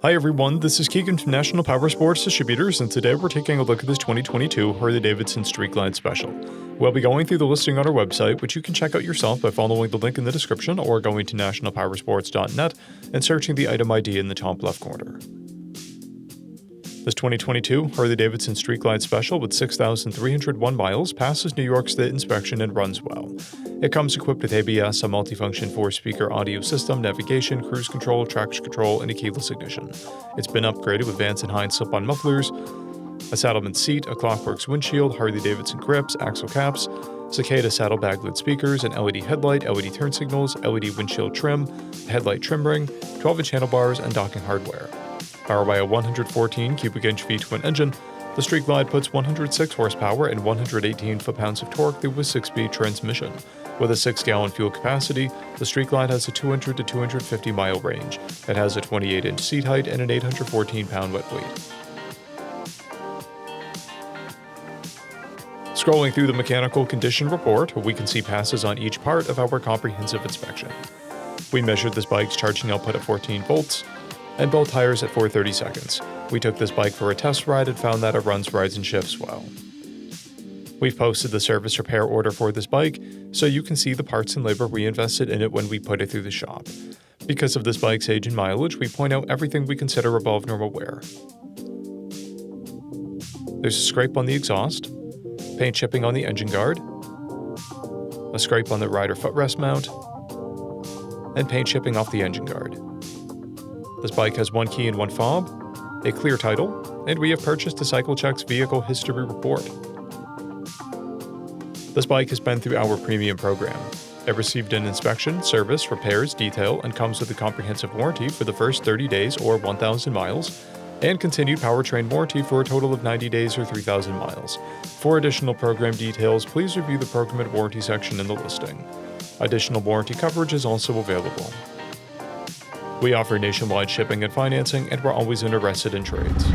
Hi everyone, this is Keegan from National Powersports Distributors, and today we're taking a look at this 2022 Harley-Davidson Street Glide Special. We'll be going through the listing on our website, which you can check out yourself by following the link in the description or going to nationalpowersports.net and searching the item ID in the top left corner. This 2022 Harley-Davidson Street Glide Special with 6,301 miles passes New York State inspection and runs well. It comes equipped with ABS, a multifunction 4-speaker audio system, navigation, cruise control, traction control, and a keyless ignition. It's been upgraded with Vance and Hines slip-on mufflers, a saddleman seat, a Clockworks windshield, Harley-Davidson grips, axle caps, Cicada saddlebag lid speakers, an LED headlight, LED turn signals, LED windshield trim, a headlight trim ring, 12-inch handlebars, and docking hardware. Powered by a 114 cubic inch V-twin engine, the Street Glide puts 106 horsepower and 118 foot-pounds of torque through a 6-speed transmission. With a 6-gallon fuel capacity, the Street Glide has a 200 to 250 mile range. It has a 28-inch seat height and an 814-pound wet weight. Scrolling through the mechanical condition report, we can see passes on each part of our comprehensive inspection. We measured this bike's charging output at 14 volts, and both tires at 430 seconds. We took this bike for a test ride and found that it runs, rides, and shifts well. We've posted the service repair order for this bike, so you can see the parts and labor we invested in it when we put it through the shop. Because of this bike's age and mileage, we point out everything we consider above normal wear. There's a scrape on the exhaust, paint chipping on the engine guard, a scrape on the rider footrest mount, and paint chipping off the engine guard. This bike has one key and one fob, a clear title, and we have purchased a CycleCheck's vehicle history report. This bike has been through our premium program. It received an inspection, service, repairs, detail, and comes with a comprehensive warranty for the first 30 days or 1,000 miles, and continued powertrain warranty for a total of 90 days or 3,000 miles. For additional program details, please review the program and warranty section in the listing. Additional warranty coverage is also available. We offer nationwide shipping and financing, and we're always interested in trades.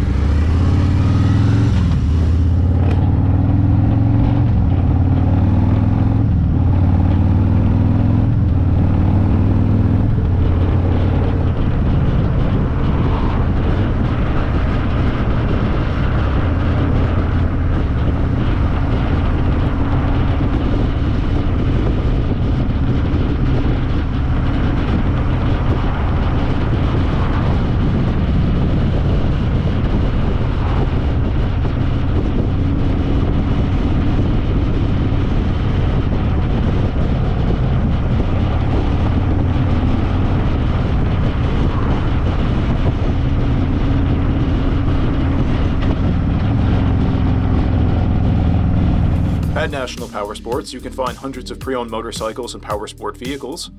At National Powersports, you can find hundreds of pre-owned motorcycles and powersport vehicles,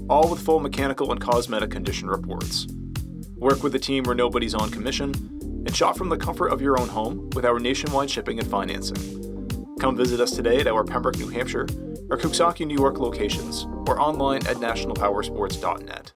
all with full mechanical and cosmetic condition reports. Work with a team where nobody's on commission, and shop from the comfort of your own home with our nationwide shipping and financing. Come visit us today at our Pembroke, New Hampshire, or Coxsackie, New York locations, or online at nationalpowersports.net.